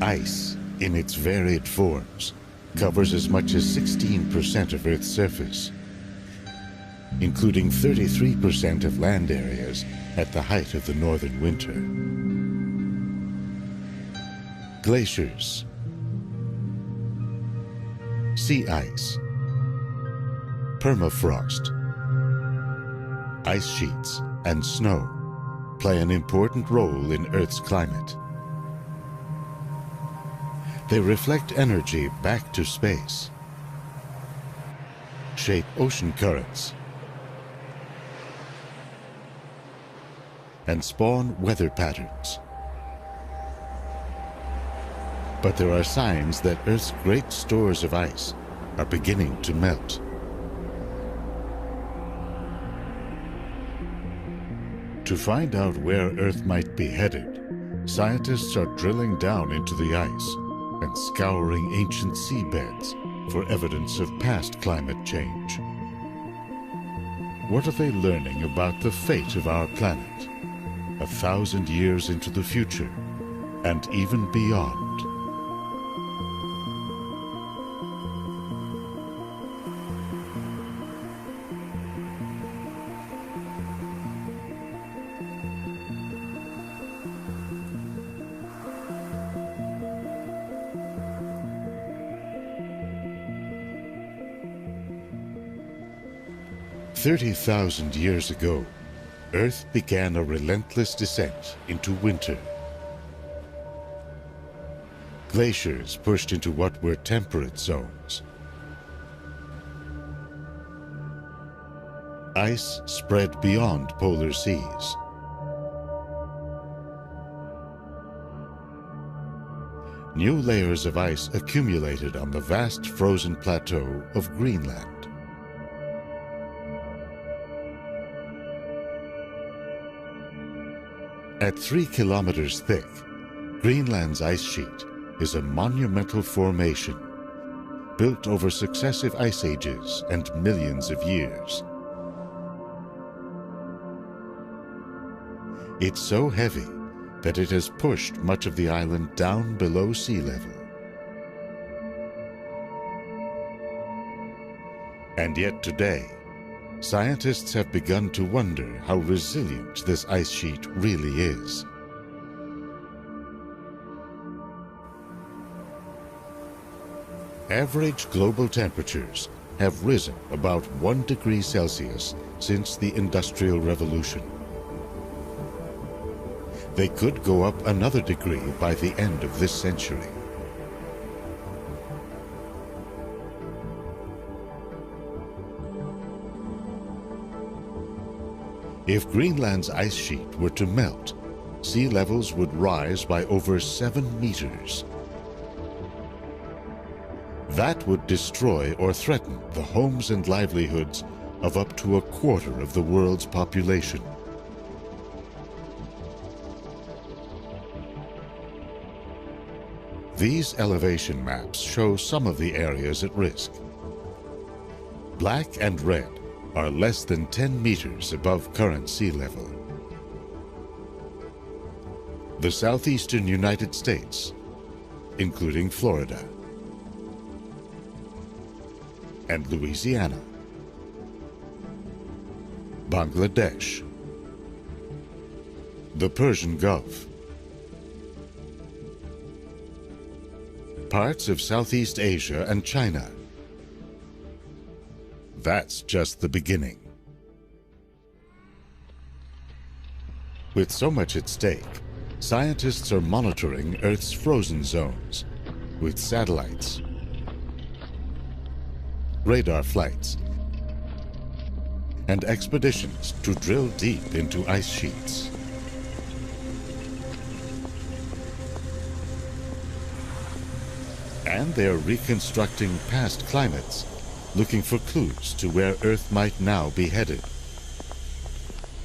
Ice, in its varied forms, covers as much as 16% of Earth's surface, including 33% of land areas at the height of the northern winter. Glaciers, sea ice, permafrost, ice sheets, and snow play an important role in Earth's climate. They reflect energy back to space, shape ocean currents, and spawn weather patterns. But there are signs that Earth's great stores of ice are beginning to melt. To find out where Earth might be headed, scientists are drilling down into the ice and scouring ancient seabeds for evidence of past climate change. What are they learning about the fate of our planet 1,000 years into the future and even beyond? 30,000 years ago, Earth began a relentless descent into winter. Glaciers pushed into what were temperate zones. Ice spread beyond polar seas. New layers of ice accumulated on the vast frozen plateau of Greenland. At 3 kilometers thick, Greenland's ice sheet is a monumental formation built over successive ice ages and millions of years. It's so heavy that it has pushed much of the island down below sea level. And yet today, scientists have begun to wonder how resilient this ice sheet really is. Average global temperatures have risen about 1 degree Celsius since the Industrial Revolution. They could go up another degree by the end of this century. If Greenland's ice sheet were to melt, sea levels would rise by over 7 meters. That would destroy or threaten the homes and livelihoods of up to 1/4 of the world's population. These elevation maps show some of the areas at risk. Black and red are less than 10 meters above current sea level. The southeastern United States, including Florida and Louisiana, Bangladesh, the Persian Gulf, parts of Southeast Asia and China. That's just the beginning. With so much at stake, scientists are monitoring Earth's frozen zones with satellites, radar flights, and expeditions to drill deep into ice sheets. And they're reconstructing past climates, looking for clues to where Earth might now be headed.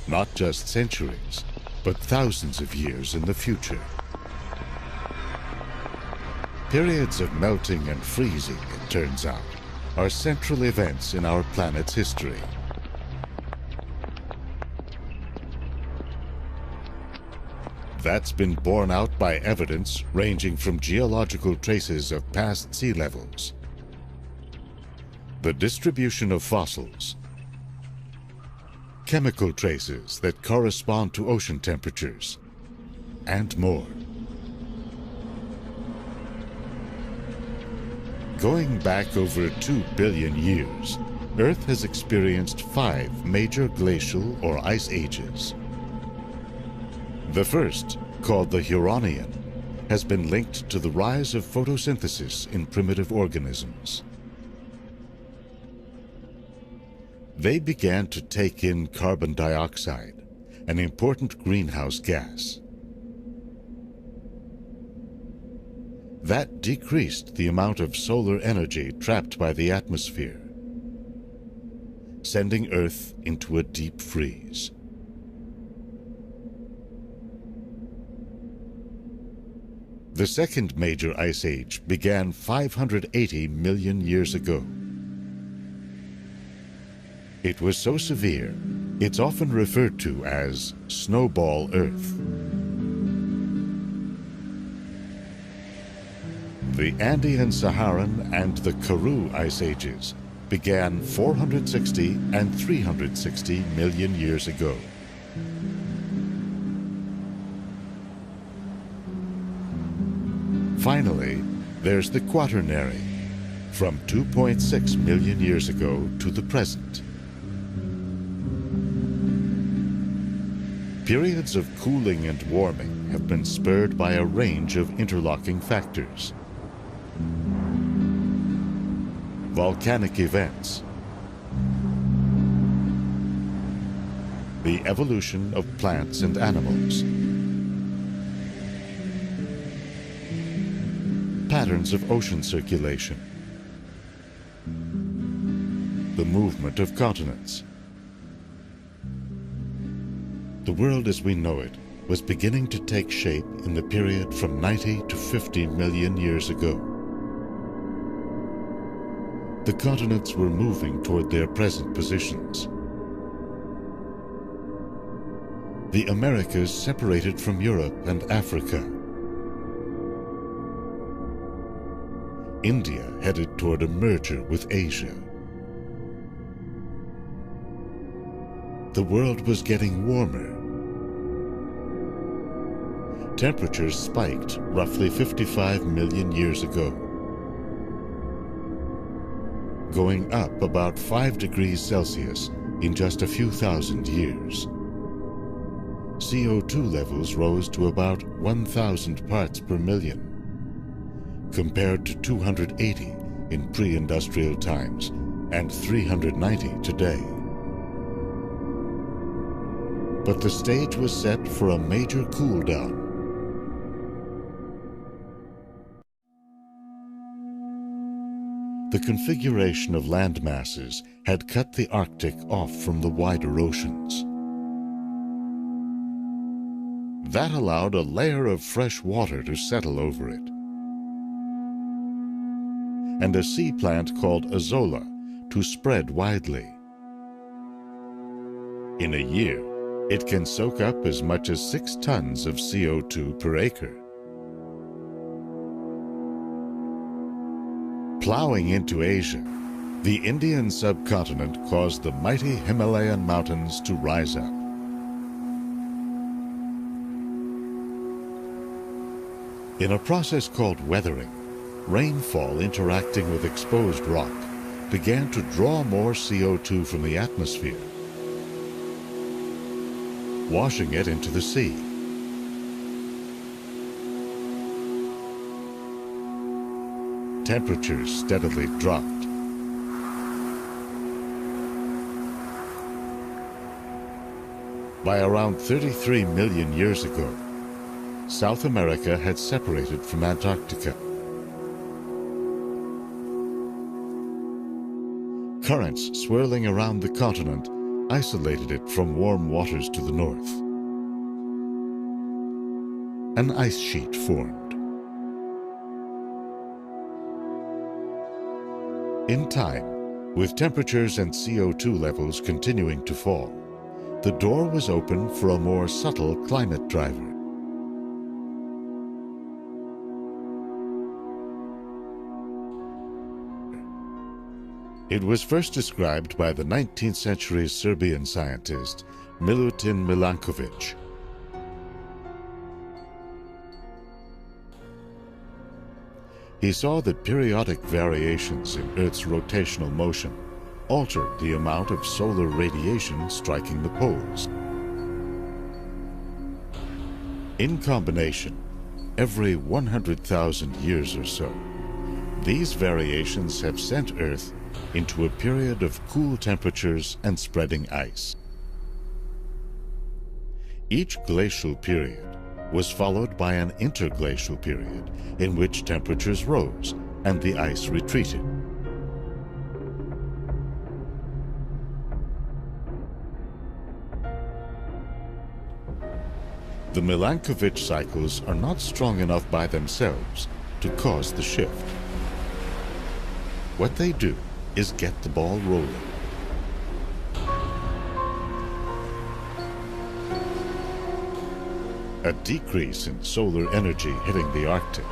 Not just centuries, but thousands of years in the future. Periods of melting and freezing, it turns out, are central events in our planet's history. That's been borne out by evidence ranging from geological traces of past sea levels, the distribution of fossils, chemical traces that correspond to ocean temperatures, and more. Going back over 2 billion years, Earth has experienced 5 major glacial or ice ages. The first, called the Huronian, has been linked to the rise of photosynthesis in primitive organisms. They began to take in carbon dioxide, an important greenhouse gas. That decreased the amount of solar energy trapped by the atmosphere, sending Earth into a deep freeze. The second major ice age began 580 million years ago. It was so severe, it's often referred to as Snowball Earth. The Andean Saharan and the Karoo ice ages began 460 and 360 million years ago. Finally, there's the Quaternary, from 2.6 million years ago to the present. Periods of cooling and warming have been spurred by a range of interlocking factors. Volcanic events, the evolution of plants and animals, patterns of ocean circulation, the movement of continents. The world as we know it was beginning to take shape in the period from 90 to 50 million years ago. The continents were moving toward their present positions. The Americas separated from Europe and Africa. India headed toward a merger with Asia. The world was getting warmer. Temperatures spiked roughly 55 million years ago, going up about 5 degrees Celsius in just a few thousand years. CO2 levels rose to about 1,000 parts per million, compared to 280 in pre-industrial times and 390 today. But the stage was set for a major cool down. The configuration of land masses had cut the Arctic off from the wider oceans. That allowed a layer of fresh water to settle over it, and a sea plant called azolla to spread widely. In a year, it can soak up as much as 6 tons of CO2 per acre. Plowing into Asia, the Indian subcontinent caused the mighty Himalayan mountains to rise up. In a process called weathering, rainfall interacting with exposed rock began to draw more CO2 from the atmosphere, washing it into the sea. Temperatures steadily dropped. By around 33 million years ago, South America had separated from Antarctica. Currents swirling around the continent isolated it from warm waters to the north. An ice sheet formed. In time, with temperatures and CO2 levels continuing to fall, the door was open for a more subtle climate driver. It was first described by the 19th century Serbian scientist Milutin Milankovic. He saw that periodic variations in Earth's rotational motion altered the amount of solar radiation striking the poles. In combination, every 100,000 years or so, these variations have sent Earth into a period of cool temperatures and spreading ice. Each glacial period was followed by an interglacial period in which temperatures rose and the ice retreated. The Milankovic cycles are not strong enough by themselves to cause the shift. What they do is get the ball rolling. A decrease in solar energy hitting the Arctic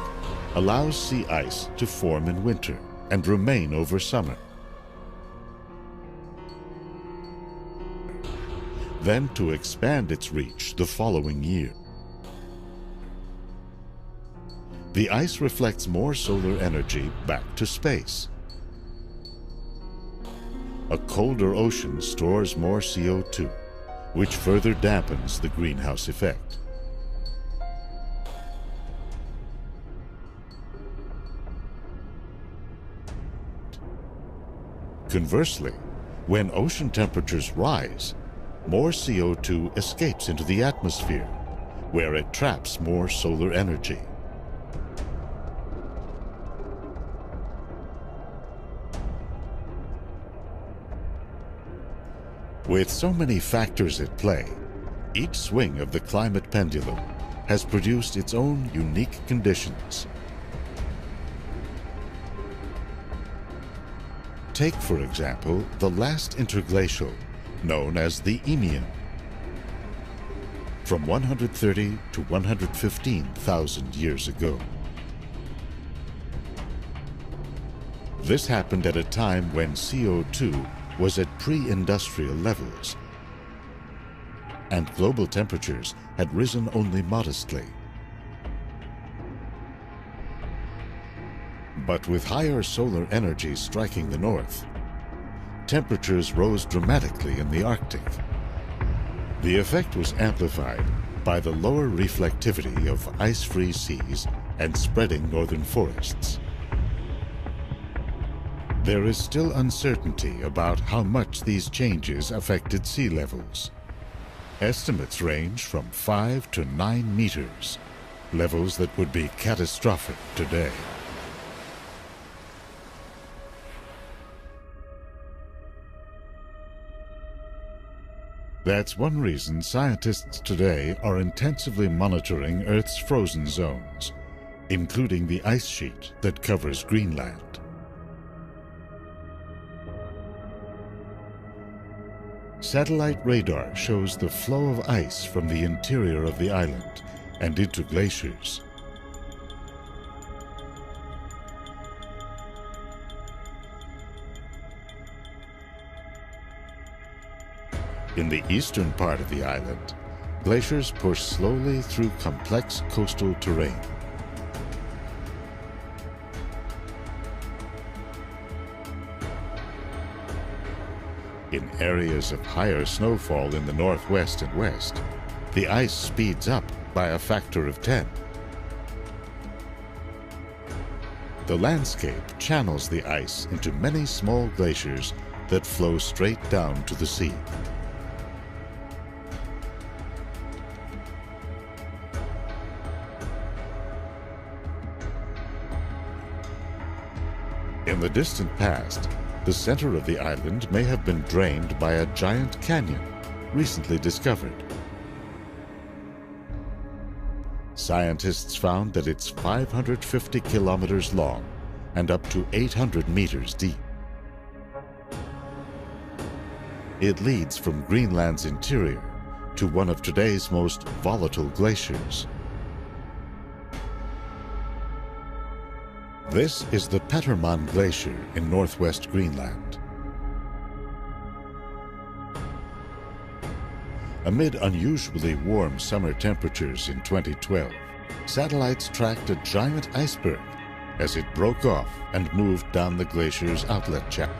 allows sea ice to form in winter and remain over summer. Then to expand its reach the following year. The ice reflects more solar energy back to space. A colder ocean stores more CO2, which further dampens the greenhouse effect. Conversely, when ocean temperatures rise, more CO2 escapes into the atmosphere, where it traps more solar energy. With so many factors at play, each swing of the climate pendulum has produced its own unique conditions. Take, for example, the last interglacial, known as the Eemian, from 130 to 115,000 years ago. This happened at a time when CO2 was at pre-industrial levels, and global temperatures had risen only modestly. But with higher solar energy striking the north, temperatures rose dramatically in the Arctic. The effect was amplified by the lower reflectivity of ice-free seas and spreading northern forests. There is still uncertainty about how much these changes affected sea levels. Estimates range from 5 to 9 meters, levels that would be catastrophic today. That's one reason scientists today are intensively monitoring Earth's frozen zones, including the ice sheet that covers Greenland. Satellite radar shows the flow of ice from the interior of the island and into glaciers. In the eastern part of the island, glaciers push slowly through complex coastal terrain. In areas of higher snowfall in the northwest and west, the ice speeds up by a factor of 10. The landscape channels the ice into many small glaciers that flow straight down to the sea. In the distant past, the center of the island may have been drained by a giant canyon, recently discovered. Scientists found that it's 550 kilometers long and up to 800 meters deep. It leads from Greenland's interior to one of today's most volatile glaciers. This is the Petermann Glacier in northwest Greenland. Amid unusually warm summer temperatures in 2012, satellites tracked a giant iceberg as it broke off and moved down the glacier's outlet channel.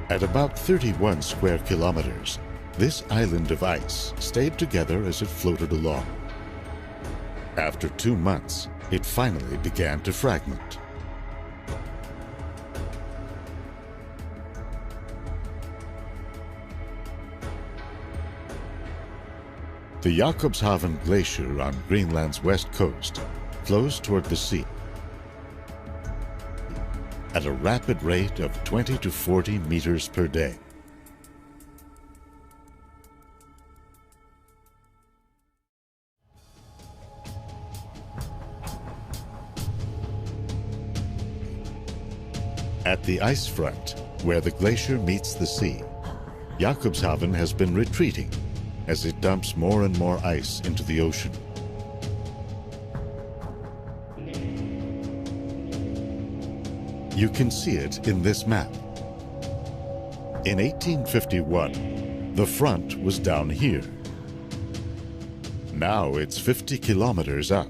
At about 31 square kilometers, this island of ice stayed together as it floated along. After 2 months, it finally began to fragment. The Jakobshavn Glacier on Greenland's west coast flows toward the sea at a rapid rate of 20 to 40 meters per day. At the ice front, where the glacier meets the sea, Jakobshavn has been retreating as it dumps more and more ice into the ocean. You can see it in this map. In 1851, the front was down here. Now it's 50 kilometers up.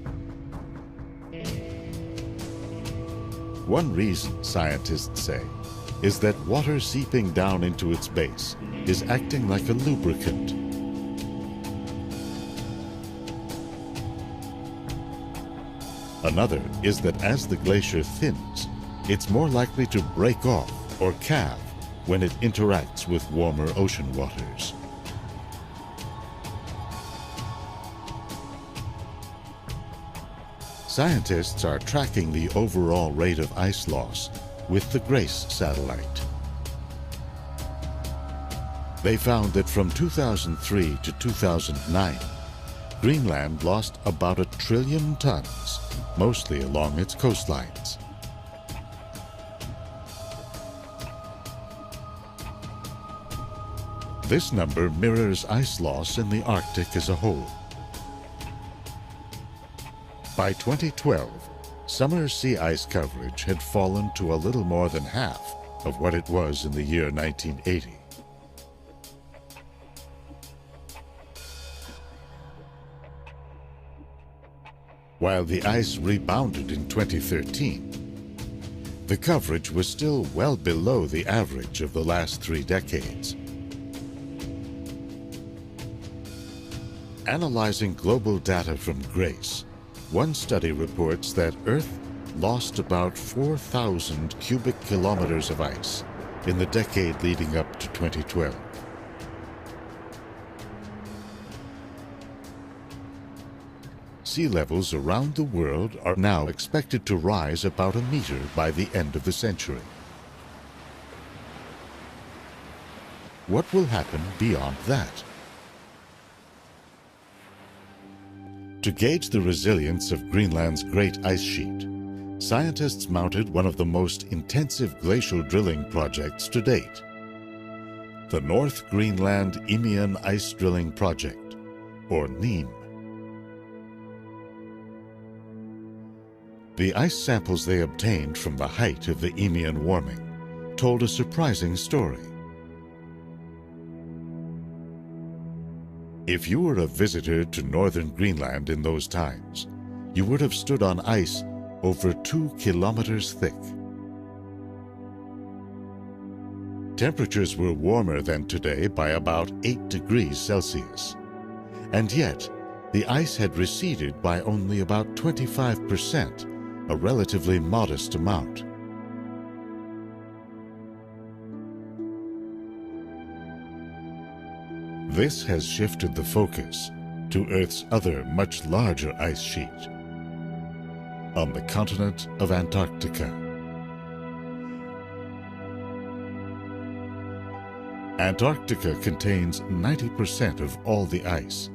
One reason, scientists say, is that water seeping down into its base is acting like a lubricant. Another is that as the glacier thins, it's more likely to break off or calve when it interacts with warmer ocean waters. Scientists are tracking the overall rate of ice loss with the GRACE satellite. They found that from 2003 to 2009, Greenland lost about 1 trillion tons, mostly along its coastlines. This number mirrors ice loss in the Arctic as a whole. By 2012, summer sea ice coverage had fallen to a little more than half of what it was in the year 1980. While the ice rebounded in 2013, the coverage was still well below the average of the last 3 decades. Analyzing global data from GRACE, one study reports that Earth lost about 4,000 cubic kilometers of ice in the decade leading up to 2012. Sea levels around the world are now expected to rise about 1 meter by the end of the century. What will happen beyond that? To gauge the resilience of Greenland's great ice sheet, scientists mounted one of the most intensive glacial drilling projects to date, the North Greenland Eemian Ice Drilling Project, or NEAM. The ice samples they obtained from the height of the Eemian warming told a surprising story. If you were a visitor to northern Greenland in those times, you would have stood on ice over 2 kilometers thick. Temperatures were warmer than today by about 8 degrees Celsius. And yet, the ice had receded by only about 25%, a relatively modest amount. This has shifted the focus to Earth's other much larger ice sheet, on the continent of Antarctica. Antarctica contains 90% of all the ice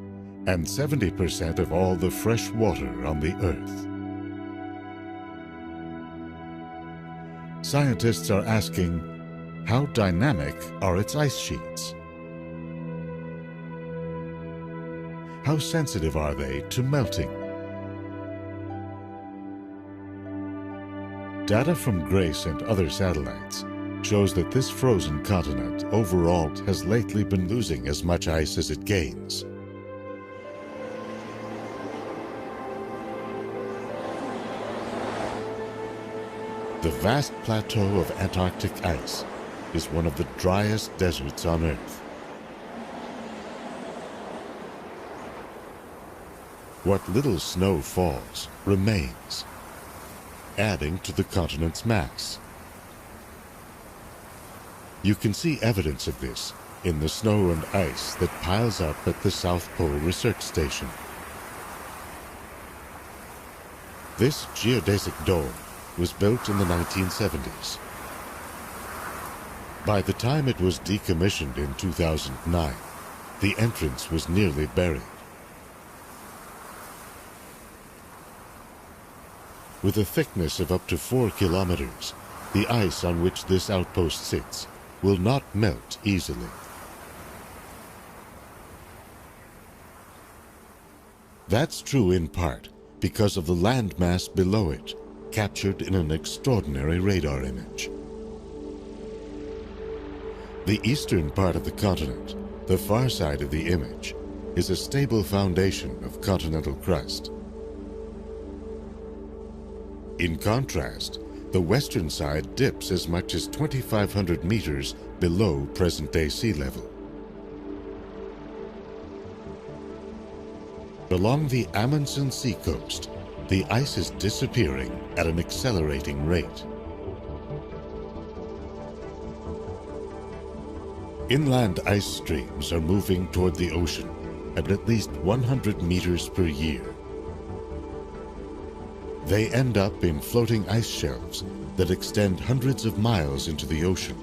and 70% of all the fresh water on the Earth. Scientists are asking, how dynamic are its ice sheets? How sensitive are they to melting? Data from GRACE and other satellites shows that this frozen continent overall has lately been losing as much ice as it gains. The vast plateau of Antarctic ice is one of the driest deserts on Earth. What little snow falls remains, adding to the continent's mass. You can see evidence of this in the snow and ice that piles up at the South Pole Research Station. This geodesic dome was built in the 1970s. By the time it was decommissioned in 2009, the entrance was nearly buried. With a thickness of up to 4 kilometers, the ice on which this outpost sits will not melt easily. That's true in part because of the landmass below it, captured in an extraordinary radar image. The eastern part of the continent, the far side of the image, is a stable foundation of continental crust. In contrast, the western side dips as much as 2,500 meters below present-day sea level. Along the Amundsen seacoast, the ice is disappearing at an accelerating rate. Inland ice streams are moving toward the ocean at least 100 meters per year. They end up in floating ice shelves that extend hundreds of miles into the ocean.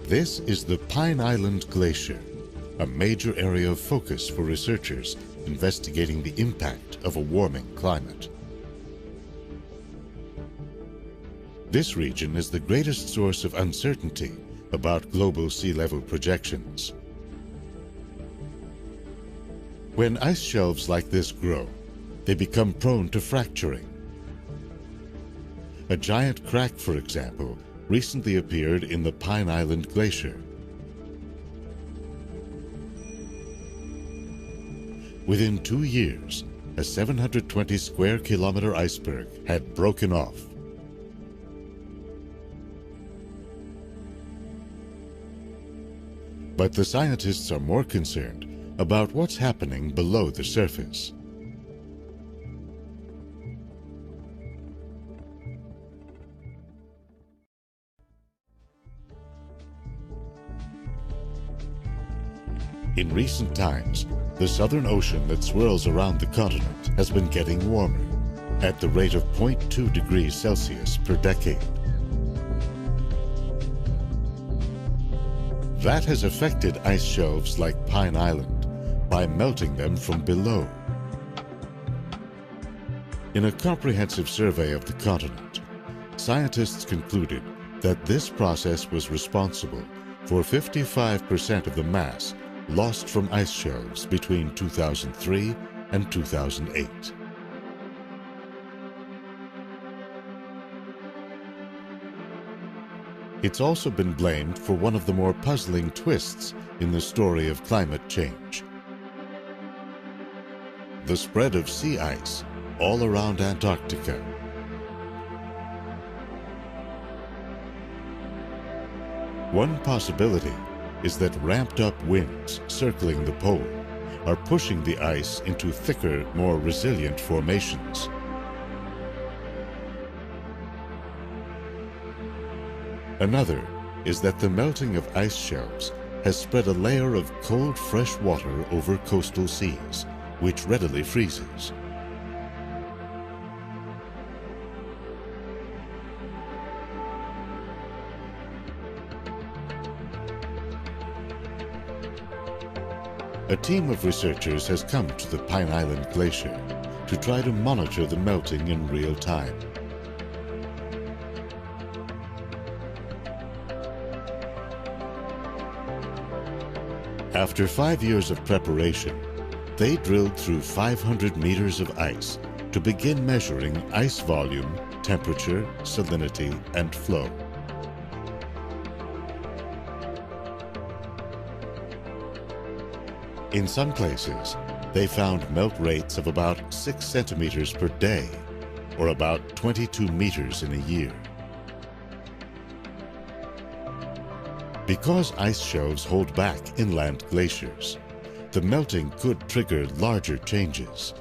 This is the Pine Island Glacier, a major area of focus for researchers investigating the impact of a warming climate. This region is the greatest source of uncertainty about global sea level projections. When ice shelves like this grow, they become prone to fracturing. A giant crack, for example, recently appeared in the Pine Island Glacier. Within 2 years, a 720 square kilometer iceberg had broken off. But the scientists are more concerned about what's happening below the surface. In recent times, the Southern Ocean that swirls around the continent has been getting warmer, at the rate of 0.2 degrees Celsius per decade. That has affected ice shelves like Pine Island by melting them from below. In a comprehensive survey of the continent, scientists concluded that this process was responsible for 55% of the mass lost from ice shelves between 2003 and 2008. It's also been blamed for one of the more puzzling twists in the story of climate change: the spread of sea ice all around Antarctica. One possibility is that ramped-up winds circling the pole are pushing the ice into thicker, more resilient formations. Another is that the melting of ice shelves has spread a layer of cold, fresh water over coastal seas, which readily freezes. A team of researchers has come to the Pine Island Glacier to try to monitor the melting in real time. After 5 years of preparation, They drilled through 500 meters of ice to begin measuring ice volume, temperature, salinity, and flow. In some places, they found melt rates of about 6 centimeters per day, or about 22 meters in a year. Because ice shelves hold back inland glaciers, the melting could trigger larger changes.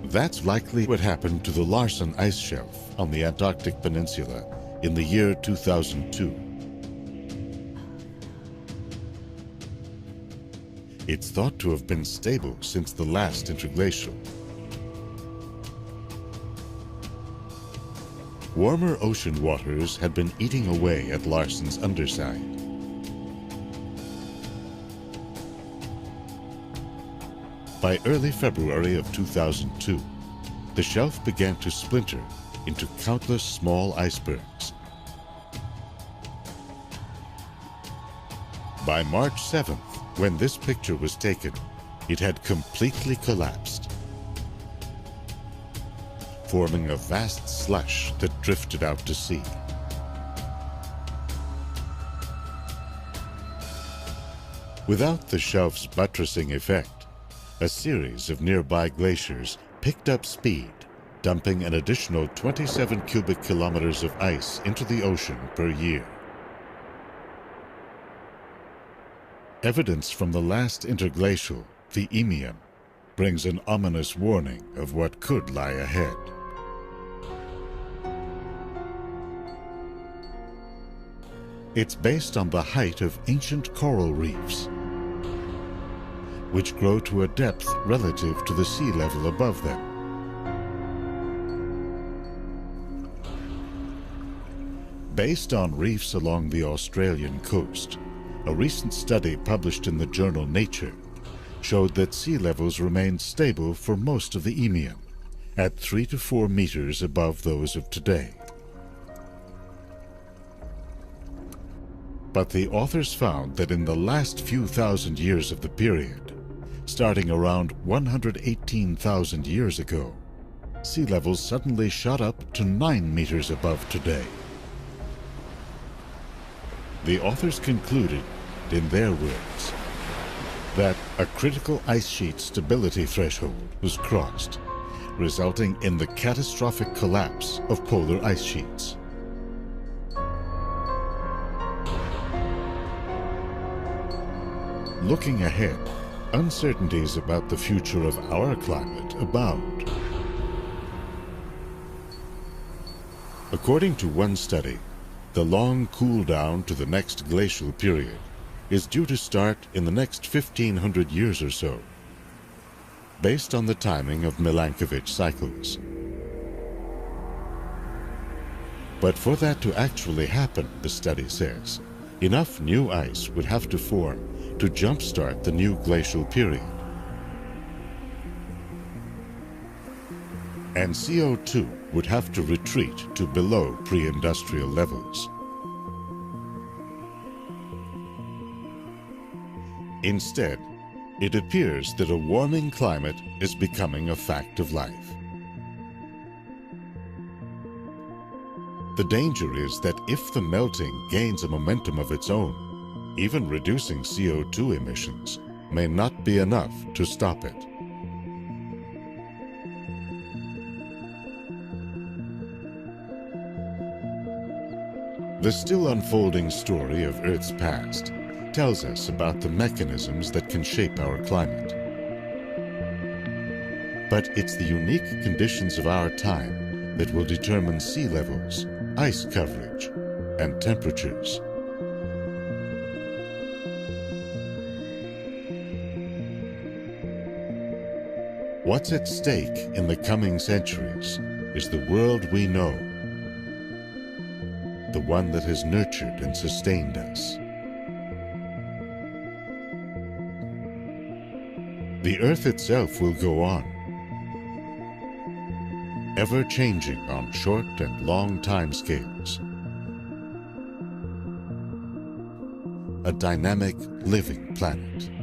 That's likely what happened to the Larsen ice shelf on the Antarctic Peninsula in the year 2002. It's thought to have been stable since the last interglacial. Warmer ocean waters had been eating away at Larsen's underside. By early February of 2002, the shelf began to splinter into countless small icebergs. By March 7th, when this picture was taken, it had completely collapsed, forming a vast slush that drifted out to sea. Without the shelf's buttressing effect, a series of nearby glaciers picked up speed, dumping an additional 27 cubic kilometers of ice into the ocean per year. Evidence from the last interglacial, the Eemian, brings an ominous warning of what could lie ahead. It's based on the height of ancient coral reefs, which grow to a depth relative to the sea level above them. Based on reefs along the Australian coast, a recent study published in the journal Nature showed that sea levels remained stable for most of the Eemian, at 3 to 4 meters above those of today. But the authors found that in the last few thousand years of the period, starting around 118,000 years ago, sea levels suddenly shot up to 9 meters above today. The authors concluded, in their words, that a critical ice sheet stability threshold was crossed, resulting in the catastrophic collapse of polar ice sheets. Looking ahead, uncertainties about the future of our climate abound. According to one study, the long cool down to the next glacial period is due to start in the next 1,500 years or so, based on the timing of Milankovitch cycles. But for that to actually happen, the study says, enough new ice would have to form to jumpstart the new glacial period. And CO2 would have to retreat to below pre-industrial levels. Instead, it appears that a warming climate is becoming a fact of life. The danger is that if the melting gains a momentum of its own, even reducing CO2 emissions may not be enough to stop it. The still unfolding story of Earth's past tells us about the mechanisms that can shape our climate. But it's the unique conditions of our time that will determine sea levels, ice coverage, and temperatures. What's at stake in the coming centuries is the world we know, the one that has nurtured and sustained us. The Earth itself will go on, ever changing on short and long time scales, a dynamic, living planet.